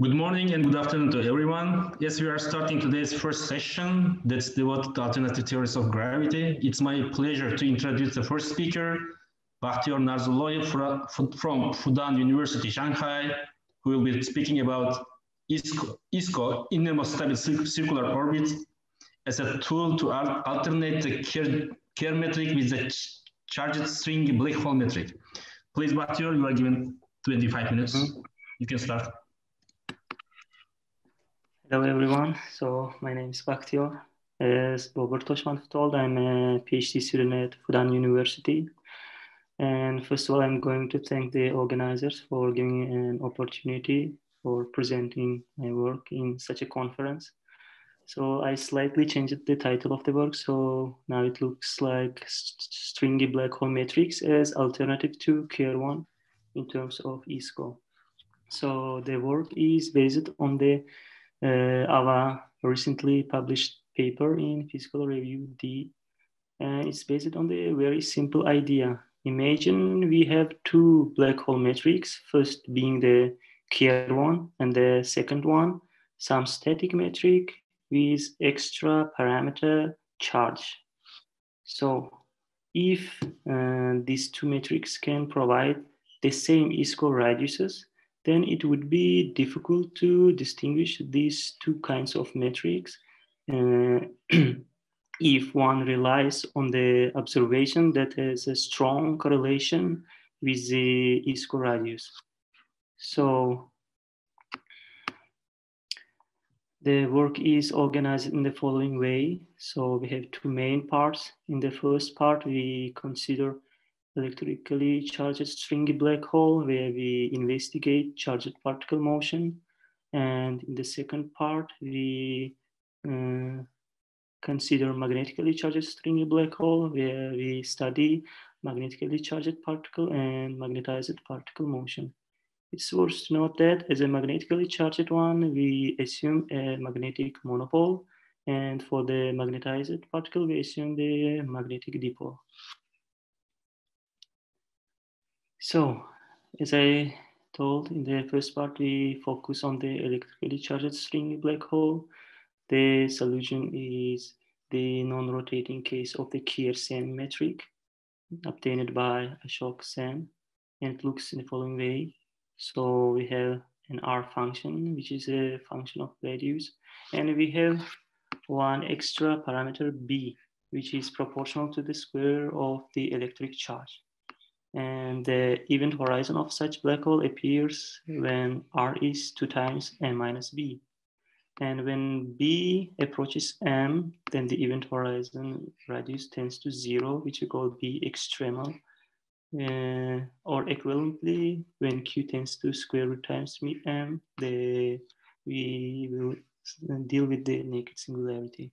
Good morning and good afternoon to everyone. Yes, we are starting today's first session that's devoted to alternative theories of gravity. It's my pleasure to introduce the first speaker, Bakhtiyor Narzilloev from Fudan University, Shanghai, who will be speaking about ISCO, innermost stable circular orbit, as a tool to alternate the Kerr metric with the charged string black hole metric. Please, Bakhtiyor, you are given 25 minutes. You can start. Hello everyone, so my name is Bakhtiyor. As Robert Toshmanov told, I'm a PhD student at Fudan University. And first of all, I'm going to thank the organizers for giving me an opportunity for presenting my work in such a conference. So I slightly changed the title of the work, so now it looks like stringy black hole matrix as alternative to Kerr1 in terms of ISCO. So the work is based on the our recently published paper in Physical Review D, and it's based on the very simple idea. Imagine we have two black hole metrics, first being the Kerr one, and the second one, some static metric with extra parameter charge. So if these two metrics can provide the same ISCO radiuses, then it would be difficult to distinguish these two kinds of metrics if one relies on the observation that has a strong correlation with the ISCO radius. So the work is organized in the following way. So we have two main parts. In the first part, we consider electrically charged stringy black hole, where we investigate charged particle motion. And in the second part, we consider magnetically charged stringy black hole, where we study magnetically charged particle and magnetized particle motion. It's worth to note that as a magnetically charged one, we assume a magnetic monopole, and for the magnetized particle, we assume the magnetic dipole. So, as I told in the first part, we focus on the electrically charged stringy black hole. The solution is the non-rotating case of the Kerr-Sen metric obtained by Ashok-Sen, and it looks in the following way. So we have an R function, which is a function of radius, and we have one extra parameter B, which is proportional to the square of the electric charge. And the event horizon of such black hole appears when R is 2 times M minus B. And when B approaches M, then the event horizon radius tends to 0, which we call B extremal. Or equivalently, when Q tends to square root times M, we will deal with the naked singularity.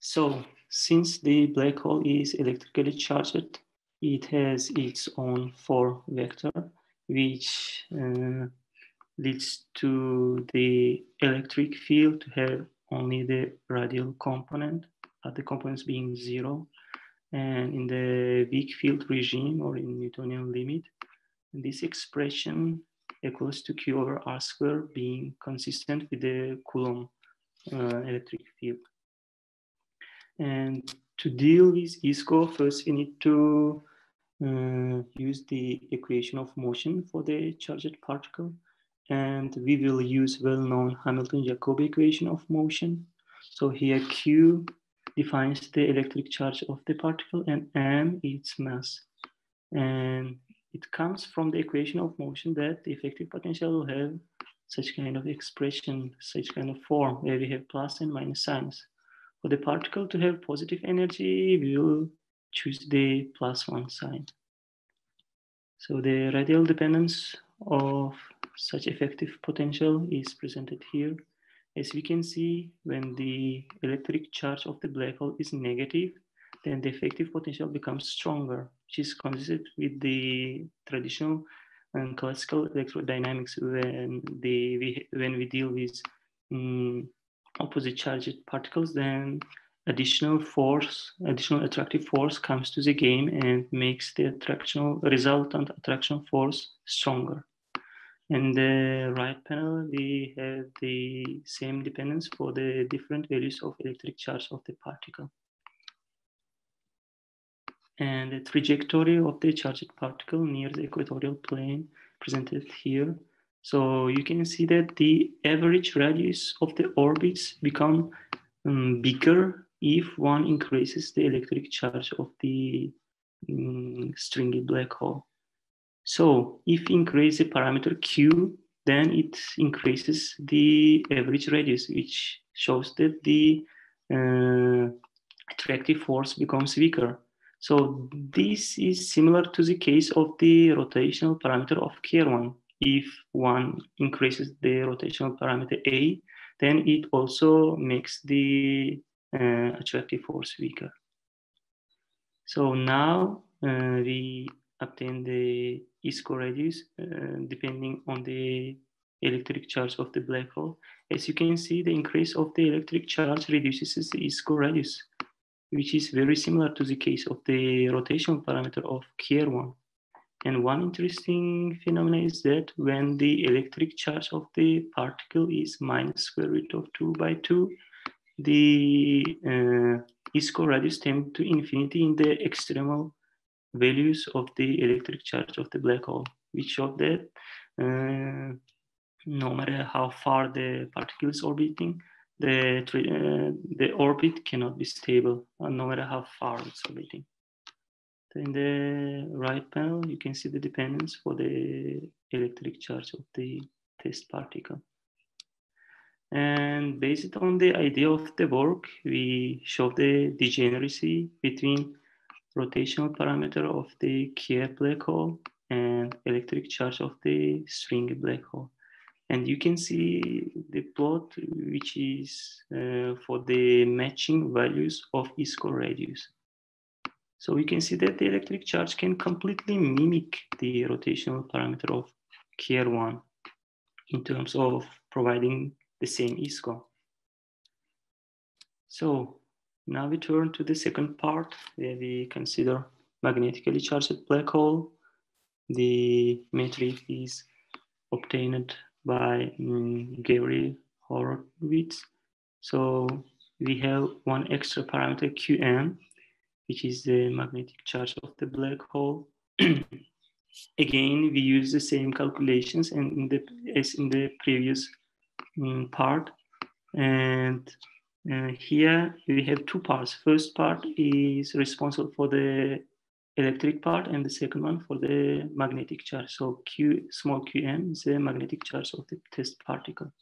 So since the black hole is electrically charged, it has its own 4 vector, which leads to the electric field to have only the radial component, other components being 0. And in the weak field regime, or in Newtonian limit, this expression equals to Q over R squared, being consistent with the Coulomb electric field. And to deal with ISCO, first we need to use the equation of motion for the charged particle. And we will use well-known Hamilton-Jacobi equation of motion. So here Q defines the electric charge of the particle, and M its mass. And it comes from the equation of motion that the effective potential will have such kind of expression, such kind of form, where we have plus and minus signs. For the particle to have positive energy, we will choose the +1 sign. So the radial dependence of such effective potential is presented here. As we can see, when the electric charge of the black hole is negative, then the effective potential becomes stronger, which is consistent with the traditional and classical electrodynamics when we deal with opposite charged particles, then additional attractive force comes to the game and makes the resultant attraction force stronger. In the right panel, we have the same dependence for the different values of electric charge of the particle. And the trajectory of the charged particle near the equatorial plane presented here. So you can see that the average radius of the orbits become bigger if one increases the electric charge of the stringy black hole. So if increase the parameter Q, then it increases the average radius, which shows that the attractive force becomes weaker. So this is similar to the case of the rotational parameter of Kerr1. If one increases the rotational parameter A, then it also makes the attractive force weaker. So now we obtain the ISCO radius depending on the electric charge of the black hole. As you can see, the increase of the electric charge reduces the ISCO radius, which is very similar to the case of the rotational parameter of Kerr1. And one interesting phenomenon is that when the electric charge of the particle is minus square root of 2 by 2, the ISCO radius tends to infinity in the extremal values of the electric charge of the black hole, which show that no matter how far the particle is orbiting, the orbit cannot be stable, no matter how far it's orbiting. So in the right panel, you can see the dependence for the electric charge of the test particle. And based on the idea of the work, we show the degeneracy between rotational parameter of the Kerr black hole and electric charge of the stringy black hole. And you can see the plot, which is for the matching values of ISCO radius. So we can see that the electric charge can completely mimic the rotational parameter of Kerr1 in terms of providing the same ISCO. So now we turn to the second part where we consider magnetically charged black hole. The metric is obtained by Gary Horowitz. So we have one extra parameter Qm, which is the magnetic charge of the black hole. Again, we use the same calculations and as in the previous part. And here we have two parts. First part is responsible for the electric part, and the second one for the magnetic charge. So small qm is the magnetic charge of the test particle.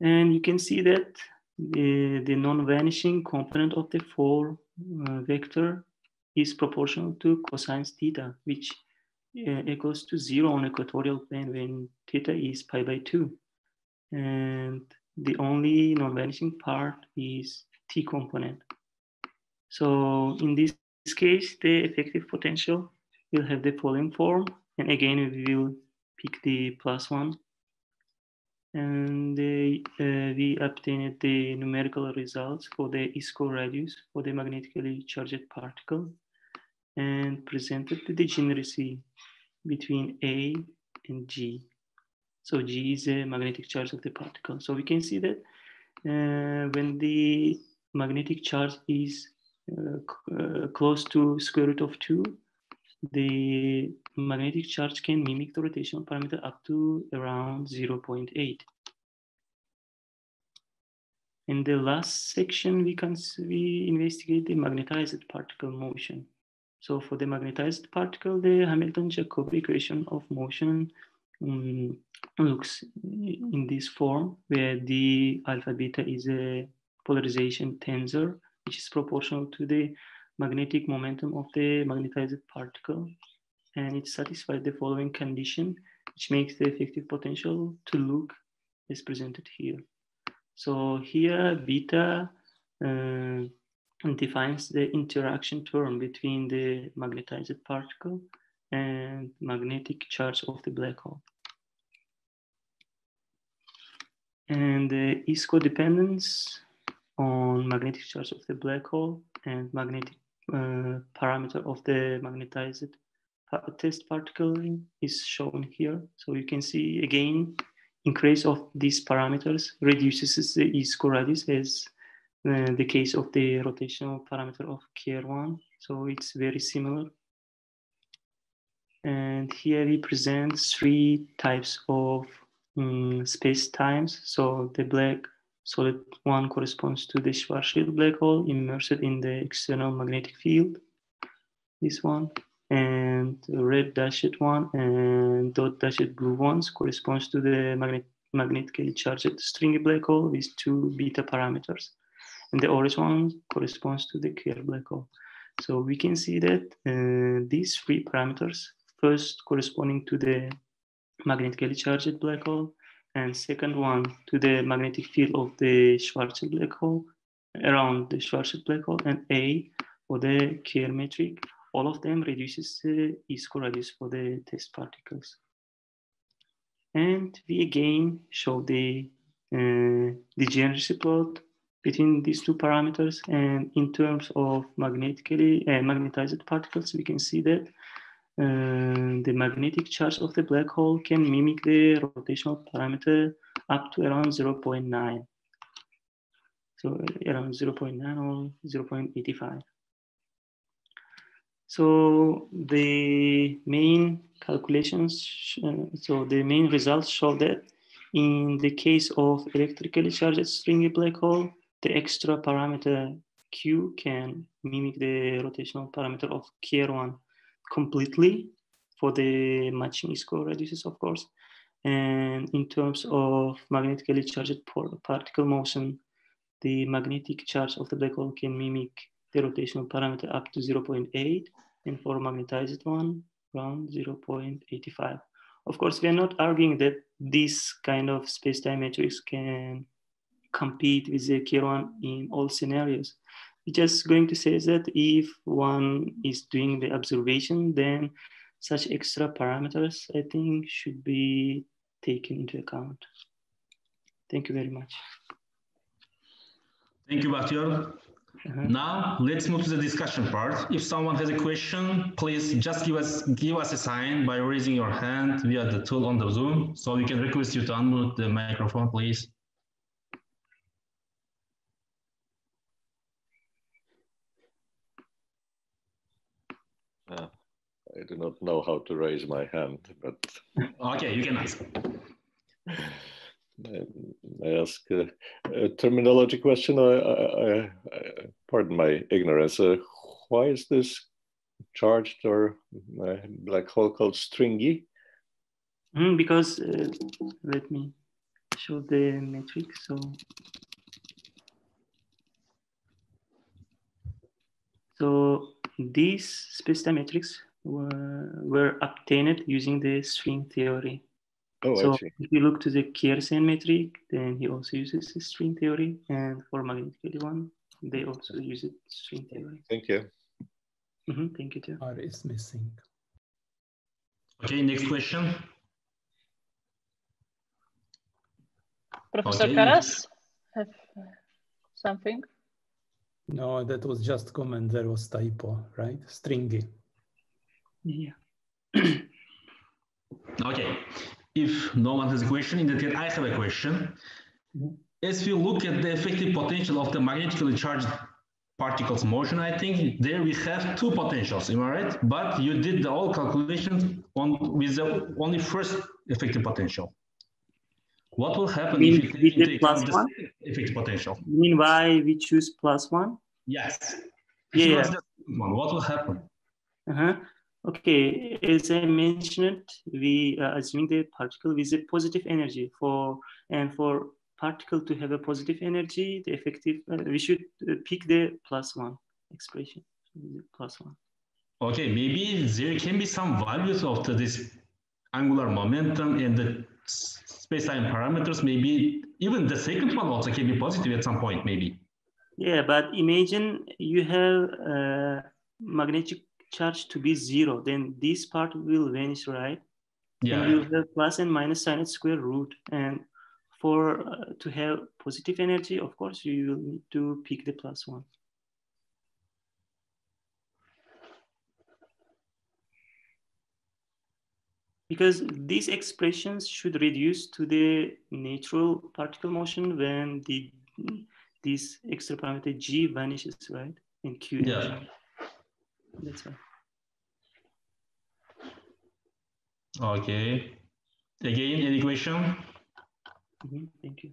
And you can see that the non-vanishing component of the 4 vector is proportional to cosine theta, which equals to 0 on equatorial plane when theta is pi by 2. And the only non-vanishing part is T component. So in this case, the effective potential will have the following form. And again, we will pick the +1. And we obtained the numerical results for the ISCO radius for the magnetically charged particle and presented the degeneracy between A and G. So G is the magnetic charge of the particle. So we can see that when the magnetic charge is close to square root of 2, the magnetic charge can mimic the rotational parameter up to around 0.8. In the last section, we investigate the magnetized particle motion. So for the magnetized particle, the Hamilton-Jacobi equation of motion looks in this form, where the alpha beta is a polarization tensor, which is proportional to the magnetic momentum of the magnetized particle. And it satisfies the following condition, which makes the effective potential to look as presented here. So here, beta defines the interaction term between the magnetized particle and magnetic charge of the black hole. And the ISCO dependence on magnetic charge of the black hole and magnetic parameter of the magnetized test particle is shown here. So you can see again, increase of these parameters reduces the ISCO radius as the case of the rotational parameter of Kerr1. So it's very similar. And here we present three types of space-times. So the black solid one corresponds to the Schwarzschild black hole immersed in the external magnetic field, this one, and the red dashed one and dot dashed blue ones corresponds to the magnetically charged stringy black hole with 2 beta parameters. And the orange one corresponds to the Kerr black hole. So we can see that these 3 parameters, first corresponding to the magnetically charged black hole, and second one to the magnetic field of the Schwarzschild black hole, around the Schwarzschild black hole, and A for the Kerr metric, all of them reduces the ISCO radius for the test particles. And we again show the degeneracy plot between these 2 parameters, and in terms of magnetized particles, we can see that the magnetic charge of the black hole can mimic the rotational parameter up to around 0.9. So around 0.9 or 0.85. So the main calculations, so the main results show that in the case of electrically charged stringy black hole, the extra parameter Q can mimic the rotational parameter of Kerr1 completely for the matching ISCO radiuses, of course. And in terms of magnetically charged particle motion, the magnetic charge of the black hole can mimic the rotational parameter up to 0.8, and for magnetized one, around 0.85. Of course, we are not arguing that this kind of space-time matrix can compete with the Kerr1 in all scenarios. We're just going to say that if one is doing the observation, then such extra parameters, I think, should be taken into account. Thank you very much. Thank you, Bakhtiyor. Now let's move to the discussion part. If someone has a question, please just give us a sign by raising your hand via the tool on the Zoom, so we can request you to unmute the microphone, please. I do not know how to raise my hand, but okay, you can ask. I ask a terminology question. Pardon my ignorance. Why is this charged or black hole called stringy? Because let me show the metric. So these space-time metrics were obtained using the string theory. Oh, so I see. If you look to the Kerr metric, then he also uses the string theory, and for magnetically one, they also use it string theory. Thank you. Thank you too. R is missing. Okay, next question. Professor Karas, have something? No, that was just comment. There was typo, right? Stringy. Yeah. Okay. If no one has a question, in that case, I have a question. As we look at the effective potential of the magnetically charged particles motion, I think there we have 2 potentials, am I right? But you did the all calculations with the only first effective potential. What will happen if you take into account the effective potential? You mean why we choose +1? Yes. Yeah. What will happen? Okay, as I mentioned, we are assuming the particle with a positive energy for particle to have a positive energy, the effective, we should pick the +1 expression, +1. Okay, maybe there can be some values of this angular momentum and the space-time parameters. Maybe even the second one also can be positive at some point, maybe. Yeah, but imagine you have magnetic charge to be 0, then this part will vanish, right? Yeah. And you have plus and minus sine square root. And for to have positive energy, of course, you will need to pick the +1. Because these expressions should reduce to the natural particle motion when this extra parameter G vanishes, right? In Q. Yeah. That's why. Okay. Again, any question? Thank you.